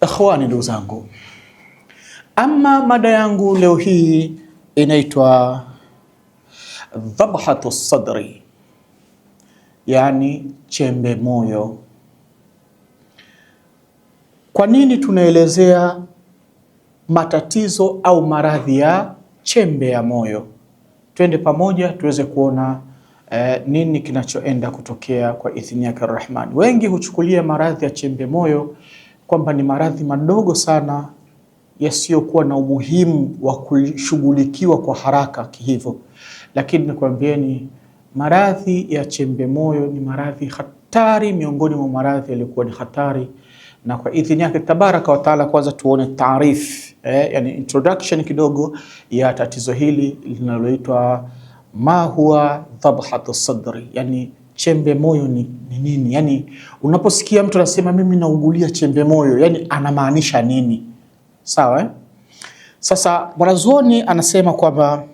Ikhwani, ndugu zangu, ama mada yangu leo hii inaitwa dhabhatu sadri, yani chembe moyo. Kwa nini tunaelezea matatizo au maradhi ya chembe ya moyo? Twende pamoja tuweze kuona nini kinachoenda kutokea kwa idhini yake Rahman. Wengi huchukulia maradhi ya chembe moyo kwamba ni maradhi madogo sana yasiyokuwa na umuhimu wa kushughulikiwa kwa haraka kihivyo, lakini nikwambieni, maradhi ya chembe moyo ni maradhi hatari miongoni mwa maradhi yaliyokuwa ni hatari. Na kwa idhini yake Tabaraka wa Taala, kwanza tuone taarif, yani introduction kidogo ya tatizo hili linaloitwa ma huwa dhabhatu sadri, yani chembe moyo ni nini? Yani unaposikia mtu anasema mimi naugulia chembe moyo, yani anamaanisha nini? Sawa. Sasa mwanazuoni anasema kwamba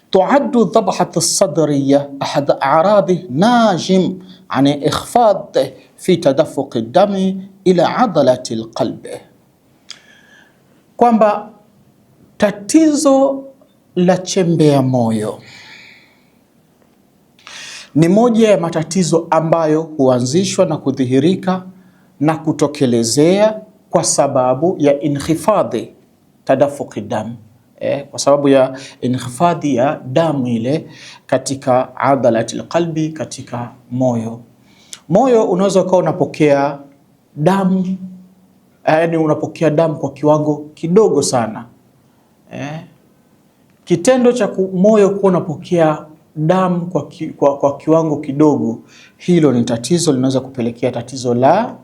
tuaddu dhabhatu sadriya ahad a'radi najim an ikhfad fi tadafuq dami ila adalati alqalb, kwamba tatizo la chembe ya moyo ni moja ya matatizo ambayo huanzishwa na kudhihirika na kutokelezea kwa sababu ya inkhifadhi tadafuqi dam, kwa sababu ya inkhifadhi ya damu ile katika adalati alqalbi, katika moyo. Moyo unaweza ukawa unapokea damu, yani unapokea damu kwa kiwango kidogo sana. Kitendo cha moyo kuwa unapokea damu kwa kiwango kidogo, hilo ni tatizo, linaweza kupelekea tatizo la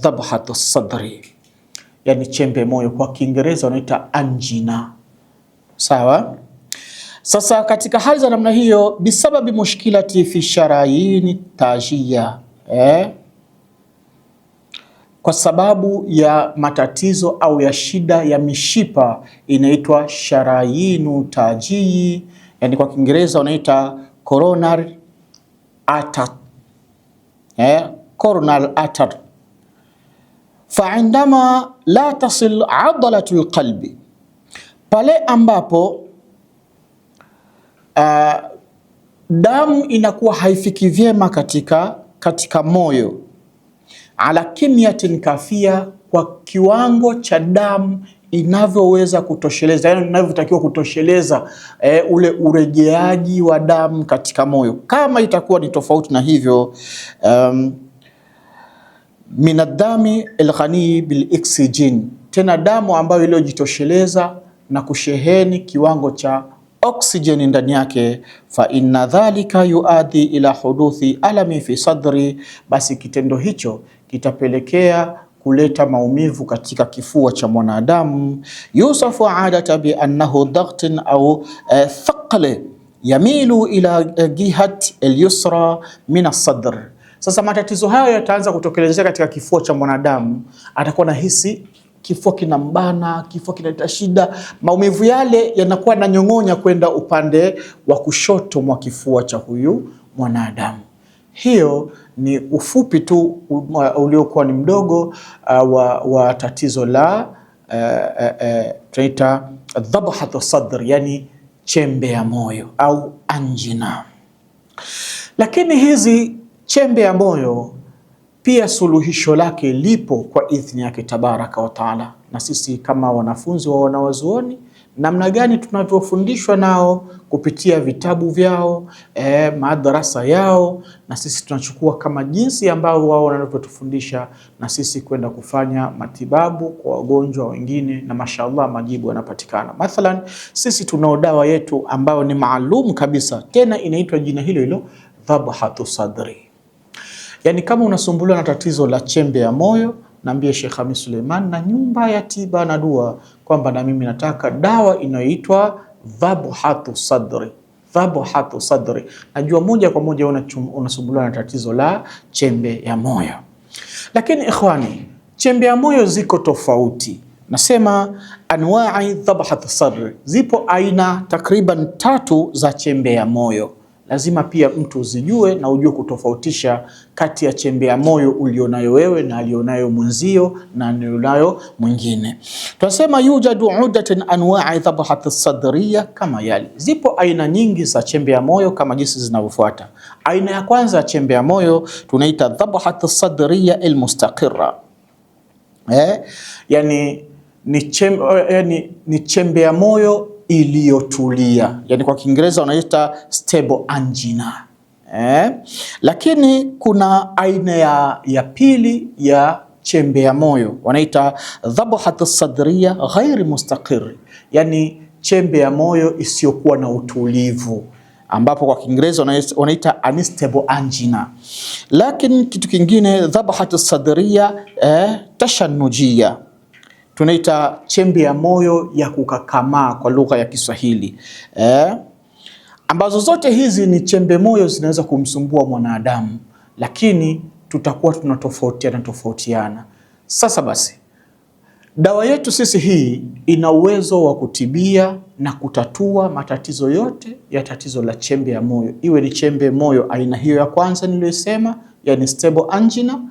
dhabhatu sadri, yani chembe moyo, kwa Kiingereza wanaita angina. Sawa. Sasa katika hali za namna hiyo, bisababi mushkilati fi sharayini tajia, kwa sababu ya matatizo au ya shida ya mishipa inaitwa sharayinu tajii, yani kwa Kiingereza wanaita coronary artery, coronary artery. Faindama la tasil adalatu alqalbi, pale ambapo damu inakuwa haifiki vyema katika moyo, ala kimyatin kafia, kwa kiwango cha damu inavyoweza kutosheleza, yani inavyotakiwa kutosheleza ule urejeaji wa damu katika moyo. Kama itakuwa ni tofauti na hivyo, minadami alghani bil oxygen, tena damu ambayo iliyojitosheleza na kusheheni kiwango cha oksijeni ndani yake, fa inna dhalika yuadhi ila huduthi alami fi sadri, basi kitendo hicho kitapelekea kuleta maumivu katika kifua cha mwanadamu. Yusafu adata bi annahu dhaghtin au thaql yamilu ila jihat al-yusra min as-sadr. Sasa matatizo hayo yataanza kutokelezea katika kifua cha mwanadamu, atakuwa na hisi kifua kinambana, kifua kinaleta shida, maumivu yale yanakuwa yananyong'onya kwenda upande wa kushoto mwa kifua cha huyu mwanadamu. Hiyo ni ufupi tu uliokuwa ni mdogo wa tatizo la tunaita dhabhatu sadr, yani chembe ya moyo au angina. Lakini hizi chembe ya moyo pia suluhisho lake lipo kwa idhini yake Tabaraka wa Taala, na sisi kama wanafunzi wa wanawazuoni, namna gani tunavyofundishwa nao kupitia vitabu vyao, madarasa yao, na sisi tunachukua kama jinsi ambao wao wanavyotufundisha, na sisi kwenda kufanya matibabu kwa wagonjwa wengine, na mashaallah majibu yanapatikana. Mathalan, sisi tunao dawa yetu ambayo ni maalum kabisa, tena inaitwa jina hilo hilo, dhabhatu sadri. Yani kama unasumbuliwa na tatizo la chembe ya moyo, naambie Sheikh Khamis Suleiman na nyumba ya tiba na dua kwamba na mimi nataka dawa inayoitwa dhabhatu sadri. Dhabhatu sadri, najua moja kwa moja unasumbuliwa na tatizo la chembe ya moyo. Lakini ikhwani, chembe ya moyo ziko tofauti. Nasema anwa'i dhabhatu sadri, zipo aina takriban 3 za chembe ya moyo. lazima pia mtu uzijue na ujue kutofautisha kati ya chembe ya moyo ulionayo wewe na alionayo mwenzio na alionayo mwingine. Tunasema yujadu uddatin anwa'i dhabhat as-sadriya kama yali, zipo aina nyingi za chembe ya moyo kama jinsi zinavyofuata. Aina ya kwanza ya chembe ya moyo tunaita dhabhat as-sadriya al-mustaqirra. Yani ni chembe ya moyo iliyotulia, yani kwa Kiingereza wanaita stable angina. Lakini kuna aina ya pili ya chembe ya moyo wanaita dhabhat as-sadriya ghairi mustaqir, yani chembe ya moyo isiyokuwa na utulivu, ambapo kwa Kiingereza wanaita unstable angina. Lakini kitu kingine dhabhat as-sadriya tashannujiya, tunaita chembe ya moyo ya kukakamaa kwa lugha ya Kiswahili, ambazo zote hizi ni chembe moyo zinaweza kumsumbua mwanadamu, lakini tutakuwa tunatofautiana. Sasa basi, dawa yetu sisi hii ina uwezo wa kutibia na kutatua matatizo yote ya tatizo la chembe ya moyo, iwe ni chembe moyo aina hiyo ya kwanza niliyosema, yani stable angina,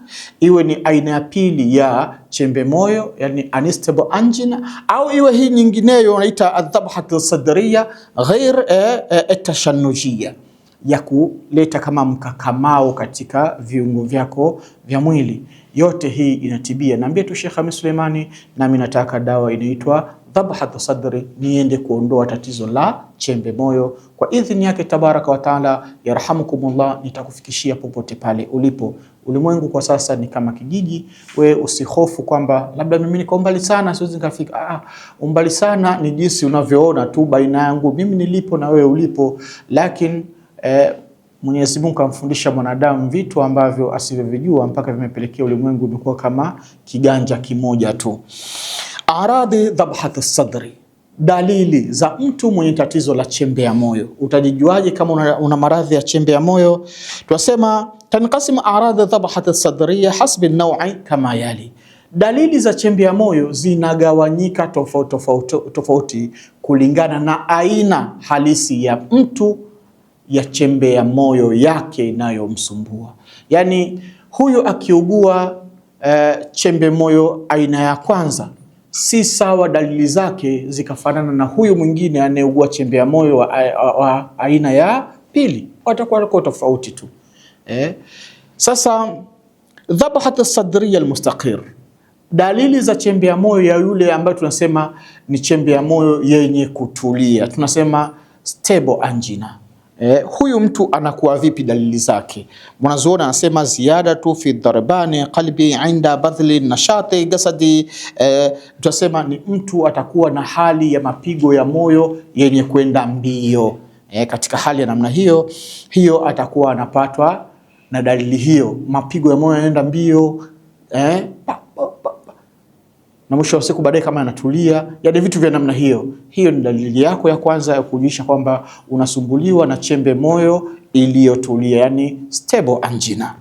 iwe ni aina ya pili ya chembe moyo, yani unstable angina, au iwe hii nyingineyo wanaita adhabhat as-sadriya ghair tashannujiya, ya kuleta kama mkakamao katika viungo vyako vya mwili. Yote hii inatibia. Naambia tu Sheikh Hamis Suleimani, nami nataka dawa inaitwa dhabhat sadri niende kuondoa tatizo la chembe moyo. Kwa idhini yake tabaraka wa taala, yarhamukumullah, nitakufikishia popote pale ulipo. Ulimwengu kwa sasa ni kama kijiji. We usihofu kwamba labda mimi niko mbali sana siwezi nikafika. Umbali sana ni jinsi unavyoona tu baina yangu mimi nilipo na wewe ulipo, lakini Mwenyezi Mungu amfundisha mwanadamu vitu ambavyo asivyovijua mpaka vimepelekea ulimwengu umekuwa kama kiganja kimoja tu. Aradi dhabhat as-sadri, dalili za mtu mwenye tatizo la chembe ya moyo. Utajijuaje kama una maradhi ya chembe ya moyo? Tunasema tanqasim aradi dhabhat as-sadriya hasbi an-naw'i kama yali. Dalili za chembe ya moyo zinagawanyika tofauti kulingana na aina halisi ya mtu ya chembe ya moyo yake inayomsumbua. Yani huyu akiugua chembe moyo aina ya kwanza, si sawa dalili zake zikafanana na huyu mwingine anayeugua chembe ya moyo wa aina ya pili, watakuwa tofauti tu. Sasa dhabhat as-sadriya al-mustaqir, dalili za chembe ya moyo ya yule ambaye tunasema ni chembe ya moyo yenye kutulia, tunasema stable angina. Huyu mtu anakuwa vipi dalili zake? Mwanazuoni anasema ziyadatu fi darbani qalbi inda badhli nashati jasadi. Tutasema ni mtu atakuwa na hali ya mapigo ya moyo yenye kwenda mbio. Katika hali ya namna hiyo atakuwa anapatwa na dalili hiyo, mapigo ya moyo yanaenda mbio, na mwisho wa siku baadaye kama anatulia, yaani vitu vya namna hiyo. Hiyo ni dalili yako ya kwanza ya kuonyesha kwamba unasumbuliwa na chembe moyo iliyotulia, yani stable angina.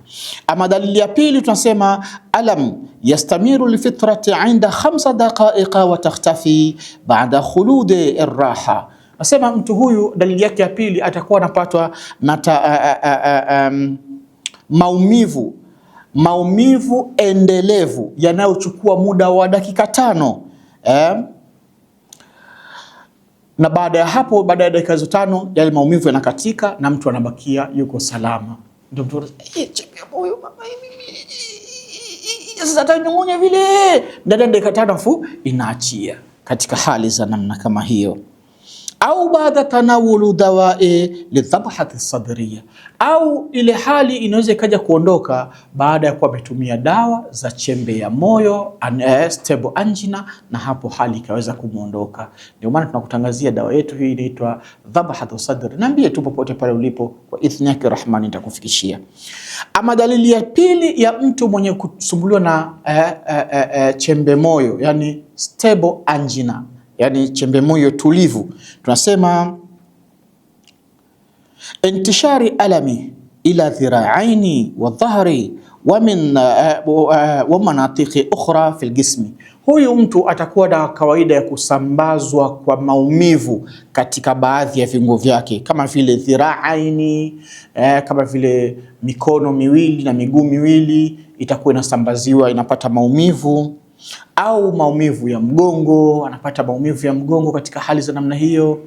Ama dalili ya pili tunasema alam yastamiru lifitrati inda 5 daqaiqa wa takhtafi ba'da khuludi ar-raha. Nasema mtu huyu dalili yake ya pili atakuwa anapatwa na maumivu endelevu yanayochukua muda wa dakika 5, na baada ya hapo, baada ya dakika 5 yale maumivu yanakatika na mtu anabakia yuko salama. Ndio mtu chembe moyo mama mimi sasa tanyongonya vile, ndani ya dakika 5 fu inaachia. Katika hali za namna kama hiyo, au baada tanawulu dawai lidhabhat as-sadriya, au ile hali inaweza ikaja kuondoka baada ya kuwa ametumia dawa za chembe ya moyo stable angina, na hapo hali ikaweza kumuondoka. Ndio maana tunakutangazia dawa yetu hii inaitwa dhabhat as-sadri. Niambie tu popote pale ulipo, kwa idhini yake Rahmani nitakufikishia. Ama dalili ya pili ya mtu mwenye kusumbuliwa na chembe moyo, yani stable angina, yani chembe moyo tulivu, tunasema intishari alami ila dhira'aini wa dhahri wa manatiqi ukhra fil jismi. huyu mtu atakuwa na kawaida ya kusambazwa kwa maumivu katika baadhi ya viungo vyake kama vile dhiraaini, kama vile mikono miwili na miguu miwili itakuwa inasambaziwa, inapata maumivu, au maumivu ya mgongo, anapata maumivu ya mgongo katika hali za namna hiyo,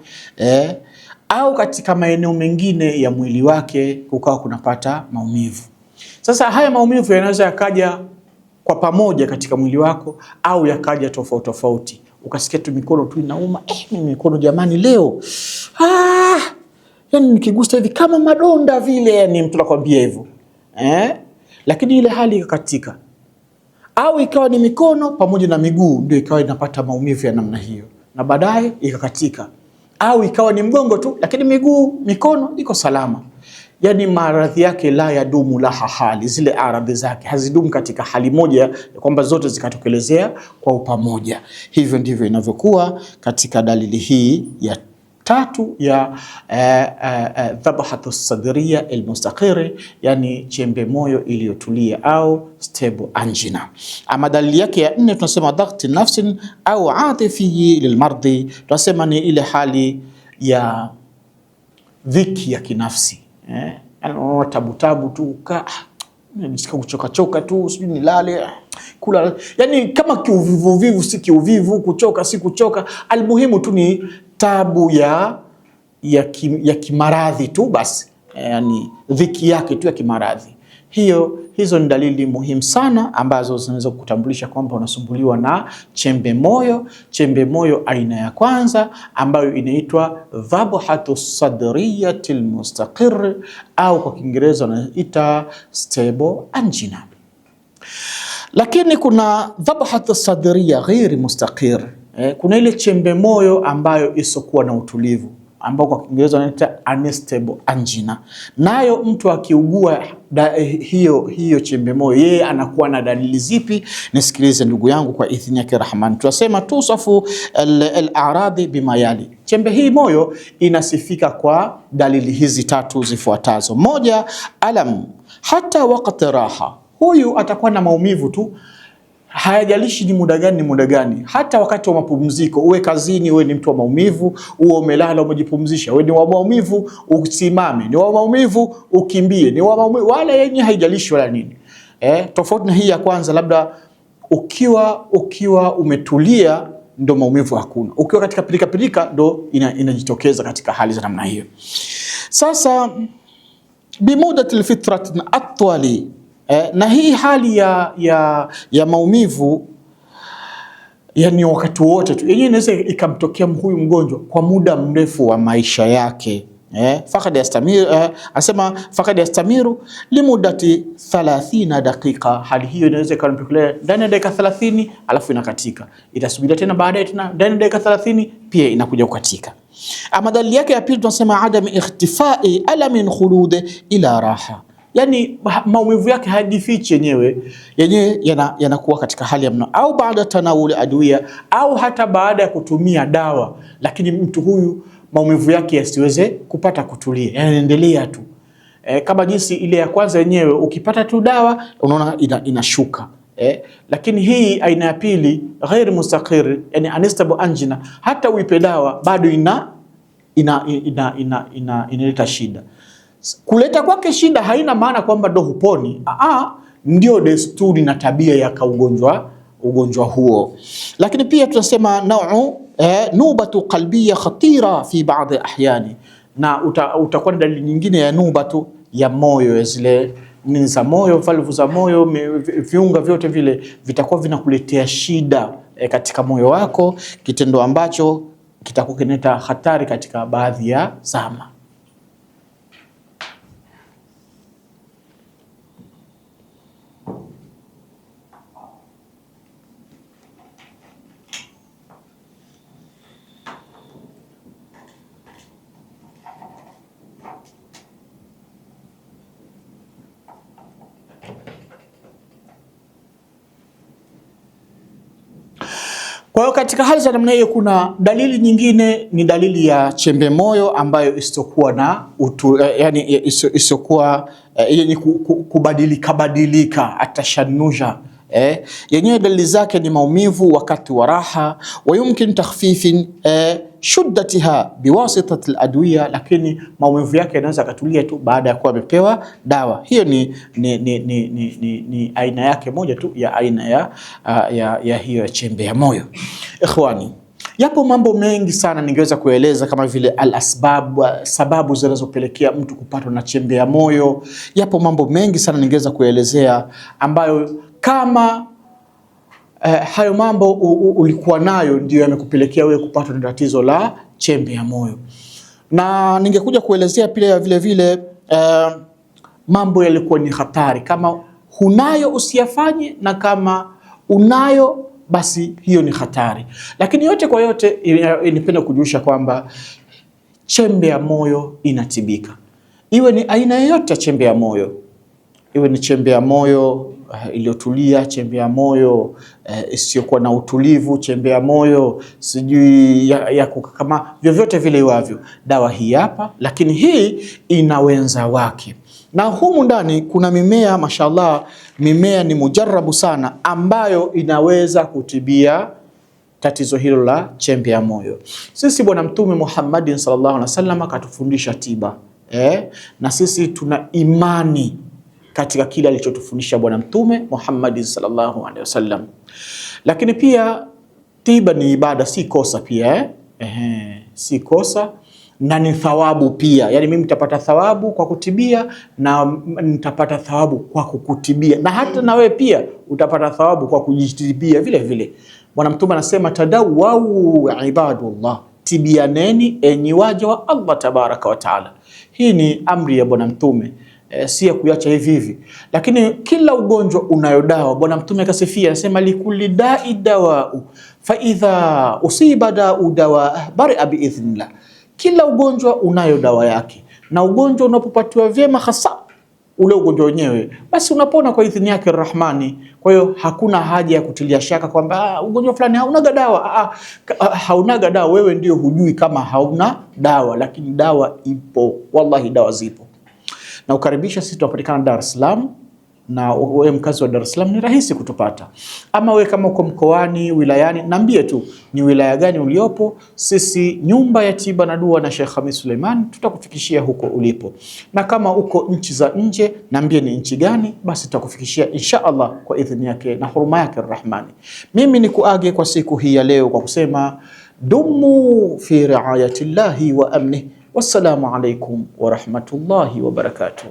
au katika maeneo mengine ya mwili wake kukawa kunapata maumivu. Sasa haya maumivu yanaweza yakaja kwa pamoja katika mwili wako au yakaja tofauti tofauti. Ukasikia tu mikono tu inauma, mimi mikono jamani leo yani nikigusa hivi kama madonda vile, yani mtu anakuambia hivyo lakini ile hali ikakatika, au ikawa ni mikono pamoja na miguu ndio ikawa inapata maumivu ya namna hiyo na baadaye ikakatika, au ikawa ni mgongo tu lakini mikono iko salama. Yani maradhi yake la yadumu laha hali, zile aradhi zake hazidumu katika hali moja kwamba zote zikatokelezea kwa upamoja. Hivyo ndivyo inavyokuwa katika dalili hii ya tatu ya dhabhatu sadriya almustaqir, yani chembe moyo iliyotulia au stable angina. Ama dalili yake ya nne tunasema dhaqti nafsin au atifi lilmardi, tunasema ni ile hali ya dhiki ya kinafsi, tabu tu, nisikia kuchoka tu, sijui nilale kula, yani kama kiuvivu si kiuvivu, kuchoka si kuchoka, almuhimu tu ni tabu ya kimaradhi tu basi, yani dhiki yake tu ya kimaradhi. Hizo ni dalili muhimu sana ambazo zinaweza kukutambulisha kwamba unasumbuliwa na chembe moyo. Chembe moyo aina ya kwanza ambayo inaitwa dhabhatu sadriyatil mustaqir, au kwa Kiingereza wanaita stable angina. Lakini kuna dhabhatu sadriya ghairi mustaqir, kuna ile chembe moyo ambayo isokuwa na utulivu, ambao kwa Kiingereza wanaita unstable angina. Nayo mtu akiugua hiyo chembe moyo, yeye anakuwa na dalili zipi? Nisikilize ndugu yangu kwa idhini yake Rahman. Tunasema tusafu al-a'radi bima yali. Chembe hii moyo inasifika kwa dalili hizi tatu zifuatazo. Moja, alam hata wakati raha, huyu atakuwa na maumivu tu, hayajalishi ni muda gani, hata wakati wa mapumziko, uwe kazini, uwe ni mtu wa maumivu, uwe umelala umejipumzisha, uwe ni wa maumivu usimame, ni wa maumivu ukimbie, ni wa maumivu, wala yenye haijalishi wala nini. Tofauti na hii ya kwanza, labda ukiwa umetulia ndo maumivu hakuna, ukiwa katika pilika ndo inajitokeza katika hali za namna hiyo. Sasa bimudatil fitratin atwali, na hii hali ya maumivu yani wakati wote tu, yenyewe inaweza ikamtokea huyu mgonjwa kwa muda mrefu wa maisha yake. Fakad yastamir, asema fakad yastamiru limudati 30 dakika. Hali hiyo inaweza ikampelekea ndani ya dakika 30 alafu inakatika, itasubiria tena baadaye tena ndani ya dakika 30 pia inakuja kukatika. Ama dalili yake ya pili tunasema adam ikhtifai alamin khulude ila raha, yani maumivu yake hajifichi yenyewe yanakuwa katika hali ya mno, au baada tanawuli adwiya, au hata baada ya kutumia dawa, lakini mtu huyu maumivu yake yasiweze kupata kutulia, yanaendelea tu. Kama jinsi ile ya kwanza yenyewe ukipata tu dawa unaona inashuka. Lakini hii aina ya pili ghair mustaqir, yani unstable angina, hata uipe dawa bado inaleta shida. Kuleta kwake shida haina maana kwamba ndo huponi. Ndio desturi na tabia ya ugonjwa huo. Lakini pia tunasema nubatu qalbiyya khatira fi baadhi ahyani, na utakuwa na dalili nyingine ya nubatu ya moyo, zile nini za moyo, valvu za moyo, viunga vyote vile vitakuwa vinakuletea shida katika moyo wako, kitendo ambacho kitakuwa kinaleta hatari katika baadhi ya zama. Kwa hiyo katika hali za namna hiyo kuna dalili nyingine, ni dalili ya chembe moyo ambayo isokuwa na yani isokuwa yenye kubadilika, atashanuja, Yenyewe dalili zake ni maumivu wakati wa raha, wa yumkin takhfifin shuddatiha biwasitati aladwiya, lakini maumivu yake yanaweza katulia tu baada ya kuwa amepewa dawa. Hiyo ni aina yake moja tu ya aina ya hiyo chembe ya moyo. Ikhwani, yapo mambo mengi sana ningeweza kueleza kama vile al-asbab, sababu zinazopelekea mtu kupatwa na chembe ya moyo. Yapo mambo mengi sana ningeweza kuelezea ambayo kama hayo mambo ulikuwa nayo ndio yamekupelekea wewe kupatwa na tatizo la chembe ya moyo. Na ningekuja kuelezea pia vile vile mambo yalikuwa ni hatari, kama hunayo usiyafanye, na kama unayo basi hiyo ni hatari. Lakini yote kwa yote nipenda kujulisha kwamba chembe ya moyo inatibika. Iwe ni aina yoyote ya chembe ya moyo, iwe ni chembe ya moyo iliyotulia, chembe ya moyo isiyokuwa na utulivu, chembe ya moyo sijui ya kama vyovyote vile iwavyo, dawa hii hapa. Lakini hii ina wenza wake, na humu ndani kuna mimea, mashallah, mimea ni mujarabu sana, ambayo inaweza kutibia tatizo hilo la chembe ya moyo. Sisi Bwana Mtume Muhammadin sallallahu alaihi wasallam akatufundisha tiba, na sisi tuna imani katika kile alichotufundisha Bwana Mtume Muhammad sallallahu alaihi wasallam. Lakini pia tiba ni ibada, si kosa pia, si kosa, na ni thawabu pia. Yani mimi nitapata thawabu kwa kutibia, na nitapata thawabu kwa kukutibia, na hata na wewe pia utapata thawabu kwa kujitibia vile vile. Bwana Mtume anasema tadawau ibadullah, tibianeni enyi waja wa Allah tabaraka wa taala. Hii ni amri ya Bwana Mtume, si ya kuacha hivi hivi. Lakini kila ugonjwa unayo dawa. Bwana Mtume akasifia, anasema likulli da'i dawa'u fa idha usiba da'u dawa bari'a bi idhnillah. Kila ugonjwa unayo dawa yake, na ugonjwa unapopatiwa vyema, hasa ule ugonjwa wenyewe, basi unapona kwa idhini yake Rahmani. Kwa hiyo hakuna haja ya kutilia shaka kwamba ugonjwa fulani haunaga dawa. Haunaga dawa, wewe ndio hujui kama hauna dawa, lakini dawa ipo, wallahi dawa zipo. Na ukaribisha, sisi tunapatikana Dar es Salaam, na wewe mkazi wa Dar es Salaam ni rahisi kutupata. Ama wewe kama uko mkoani, wilayani, niambie tu ni wilaya gani uliopo. Sisi Nyumba ya Tiba na Dua na Sheikh Khamis Suleiman tutakufikishia huko ulipo. Na kama uko nchi za nje, niambie ni nchi gani, basi tutakufikishia insha Allah kwa idhini yake na huruma yake Rahmani. Mimi ni kuage kwa siku hii ya leo kwa kusema dumu fi riayatillahi wa amnih. Wassalamu alaikum wa rahmatullahi wa barakatuh.